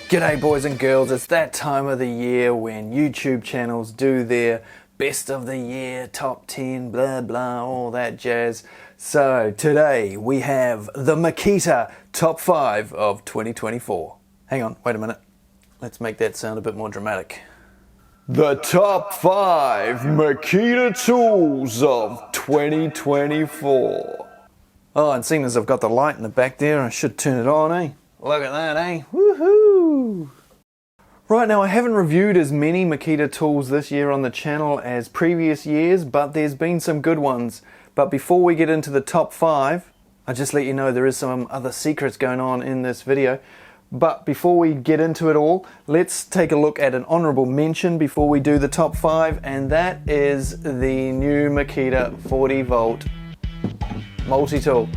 G'day boys and girls, it's that time of the year when YouTube channels do their best of the year, top 10, blah blah, all that jazz. So today we have the Makita top 5 of 2024. Hang on, wait a minute. Let's make that sound a bit more dramatic. The top 5 Makita Tools of 2024. Oh, and seeing as I've got the light in the back there, I should turn it on, eh? Look at that, eh? Woohoo! Right, now I haven't reviewed as many Makita tools this year on the channel as previous years, but there's been some good ones. But before we get into the top 5, I'll just let you know there is some other secrets going on in this video. But before we get into it all, let's take a look at an honourable mention before we do the top 5, and that is the new Makita 40 volt multi-tool.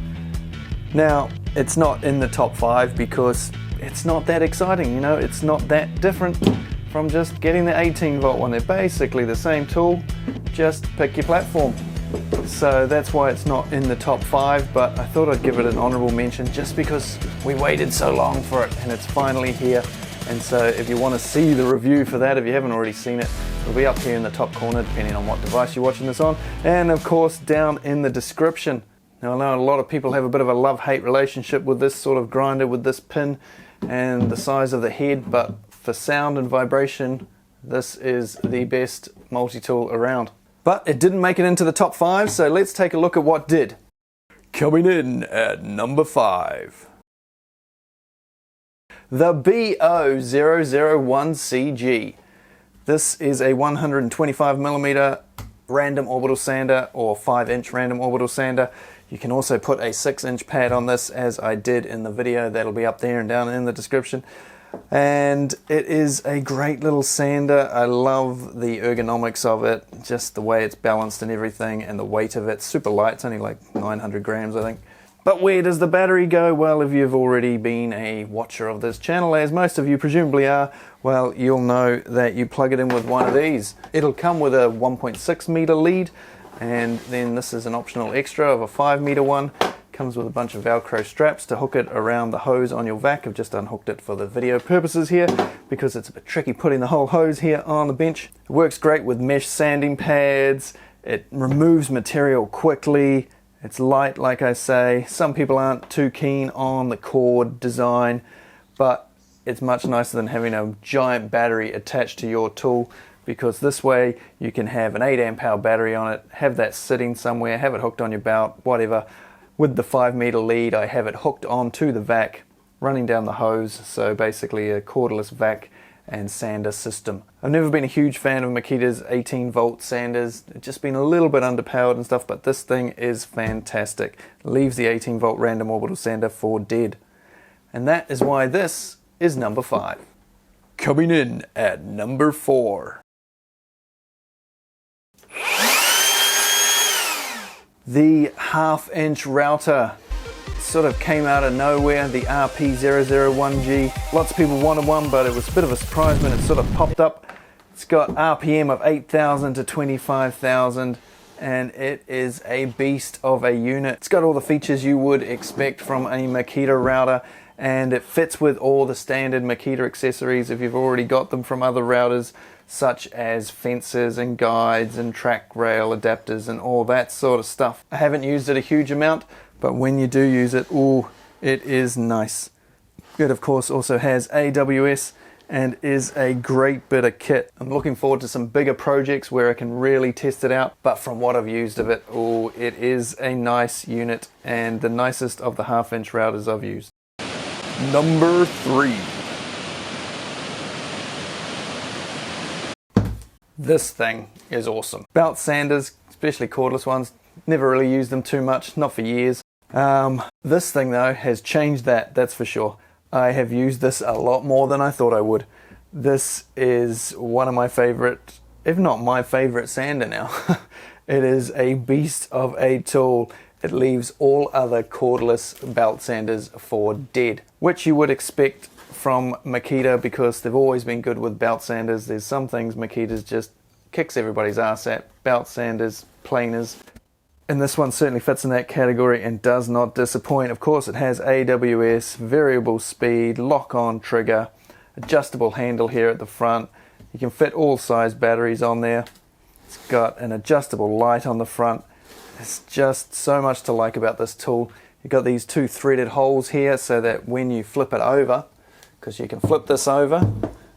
Now, it's not in the top 5 because it's not that exciting, you know, it's not that different from just getting the 18 volt one. They're basically the same tool, just pick your platform. So that's why it's not in the top 5, but I thought I'd give it an honourable mention just because we waited so long for it and it's finally here. And so if you want to see the review for that, if you haven't already seen it, it'll be up here in the top corner depending on what device you're watching this on, and of course down in the description. Now I know a lot of people have a bit of a love-hate relationship with this sort of grinder, with this pin and the size of the head, but for sound and vibration, this is the best multi-tool around. But it didn't make it into the top 5, so let's take a look at what did. Coming in at number 5. The BO001CG. This is a 125mm random orbital sander or 5-inch random orbital sander. You can also put a 6-inch pad on this, as I did in the video. That'll be up there and down in the description. And it is a great little sander. I love the ergonomics of it, just the way it's balanced and everything, and the weight of it. Super light, it's only like 900 grams I think. But where does the battery go? Well, if you've already been a watcher of this channel, as most of you presumably are, well, you'll know that you plug it in with one of these. It'll come with a 1.6 meter lead, and then this is an optional extra of a 5 meter one. Comes with a bunch of Velcro straps to hook it around the hose on your vac. I've just unhooked it for the video purposes here because it's a bit tricky putting the whole hose here on the bench. It works great with mesh sanding pads. It removes material quickly. It's light, like I say. Some people aren't too keen on the cord design, but it's much nicer than having a giant battery attached to your tool, because this way you can have an 8 amp hour battery on it, have that sitting somewhere, have it hooked on your belt, whatever. With the 5 meter lead, I have it hooked onto the vac, running down the hose, so basically a cordless vac and sander system. I've never been a huge fan of Makita's 18 volt sanders. It's just been a little bit underpowered and stuff, but this thing is fantastic. It leaves the 18 volt random orbital sander for dead. And that is why this is number 5. Coming in at number 4. The 1/2-inch router sort of came out of nowhere, the RP001G. Lots of people wanted one, but it was a bit of a surprise when it sort of popped up. It's got RPM of 8,000 to 25,000, and it is a beast of a unit. It's got all the features you would expect from a Makita router, and it fits with all the standard Makita accessories if you've already got them from other routers, such as fences and guides and track rail adapters and all that sort of stuff. I haven't used it a huge amount, but when you do use it, ooh, it is nice. It of course also has AWS and is a great bit of kit. I'm looking forward to some bigger projects where I can really test it out, but from what I've used of it, ooh, it is a nice unit and the nicest of the 1/2-inch routers I've used. Number 3. This thing is awesome. Belt sanders, especially cordless ones, never really used them too much, not for years. This thing though has changed that's for sure. I have used this a lot more than I thought I would. This is one of my favorite, if not my favorite sander now. It is a beast of a tool. It leaves all other cordless belt sanders for dead, which you would expect from Makita because they've always been good with belt sanders. There's some things Makita's just kicks everybody's ass at. Belt sanders, planers. And this one certainly fits in that category and does not disappoint. Of course, it has AWS, variable speed, lock-on trigger. adjustable handle here at the front. You can fit all size batteries on there. It's got an adjustable light on the front. There's just so much to like about this tool. You've got these 2 threaded holes here so that when you flip it over, because you can flip this over,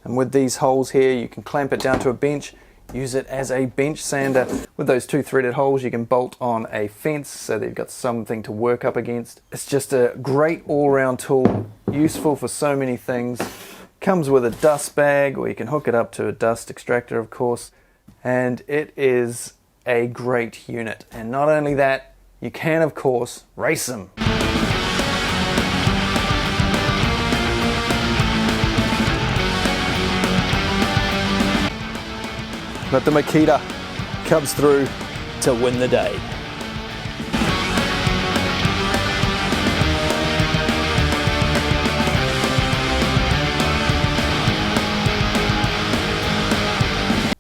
and with these holes here you can clamp it down to a bench, use it as a bench sander. With those 2 threaded holes you can bolt on a fence so that you've got something to work up against. It's just a great all-round tool, useful for so many things. Comes with a dust bag, or you can hook it up to a dust extractor, of course, and it is a great unit. And not only that, you can of course race them. But the Makita comes through to win the day.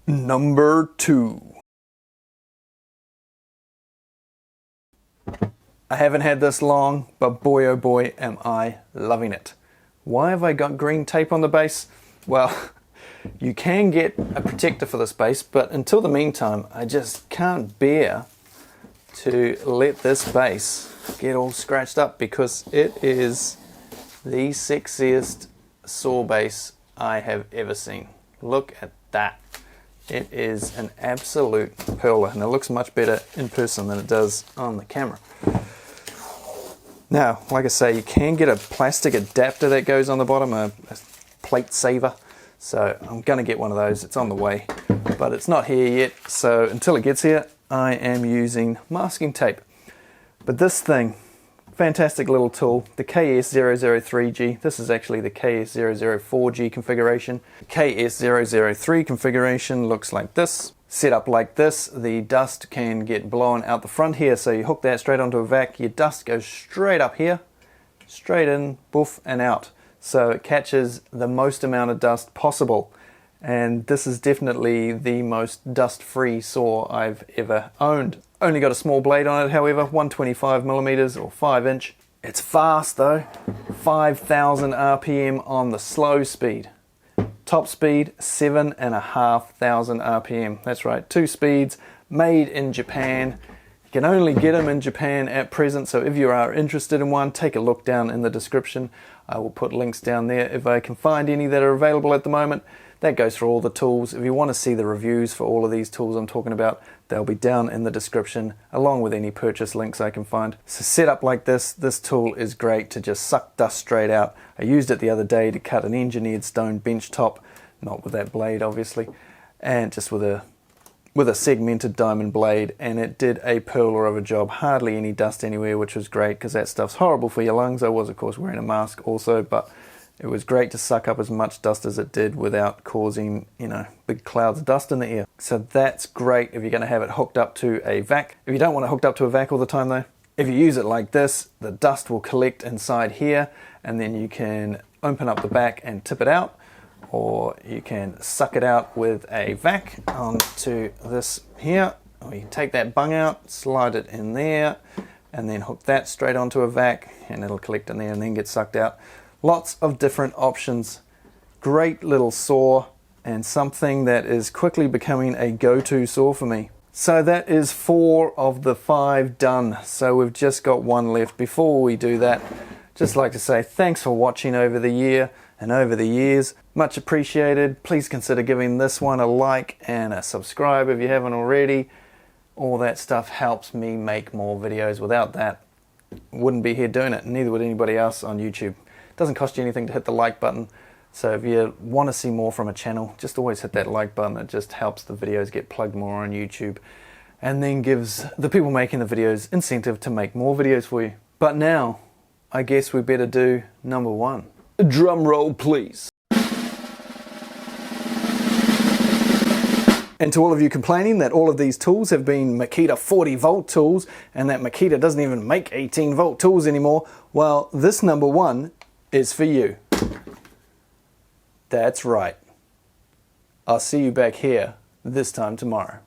Number 2. I haven't had this long, but boy oh boy am I loving it. Why have I got green tape on the base? Well, you can get a protector for this base, but until the meantime, I just can't bear to let this base get all scratched up, because it is the sexiest saw base I have ever seen. Look at that. It is an absolute pearler, and it looks much better in person than it does on the camera. Now, like I say, you can get a plastic adapter that goes on the bottom, a plate saver. So I'm going to get one of those. It's on the way, but it's not here yet. So until it gets here, I am using masking tape. But this thing, fantastic little tool, the KS003G. This is actually the KS004G configuration. KS003 configuration looks like this. Set up like this, the dust can get blown out the front here. So you hook that straight onto a vac, your dust goes straight up here, straight in, boof, and out. So it catches the most amount of dust possible. And this is definitely the most dust-free saw I've ever owned. Only got a small blade on it, however, 125mm or 5-inch. It's fast though, 5,000 RPM on the slow speed. Top speed, 7,500 RPM. That's right, 2 speeds, made in Japan. You can only get them in Japan at present, so if you are interested in one, take a look down in the description. I will put links down there if I can find any that are available at the moment. That goes for all the tools. If you want to see the reviews for all of these tools I'm talking about, they'll be down in the description, along with any purchase links I can find. So set up like this tool is great to just suck dust straight out. I used it the other day to cut an engineered stone bench top, not with that blade obviously, and just with a segmented diamond blade, and it did a pearler of a job. Hardly any dust anywhere, which was great because that stuff's horrible for your lungs. I was of course wearing a mask also, but it was great to suck up as much dust as it did without causing, big clouds of dust in the air. So that's great if you're going to have it hooked up to a vac. If you don't want it hooked up to a vac all the time though, if you use it like this, the dust will collect inside here, and then you can open up the back and tip it out, or you can suck it out with a vac onto this here, or you can take that bung out, slide it in there, and then hook that straight onto a vac, and it'll collect in there and then get sucked out. Lots of different options. Great little saw, and something that is quickly becoming a go-to saw for me. So that is 4 of the 5 done. So we've just got 1 left. Before we do that, just like to say thanks for watching over the year and over the years. Much appreciated. Please consider giving this one a like and a subscribe if you haven't already. All that stuff helps me make more videos. Without that, I wouldn't be here doing it, neither would anybody else on YouTube. It doesn't cost you anything to hit the like button. So if you want to see more from a channel, just always hit that like button. It just helps the videos get plugged more on YouTube, and then gives the people making the videos incentive to make more videos for you. But now, I guess we better do number 1. Drum roll, please. And to all of you complaining that all of these tools have been Makita 40 volt tools and that Makita doesn't even make 18 volt tools anymore, well, this number 1 is for you. That's right. I'll see you back here this time tomorrow.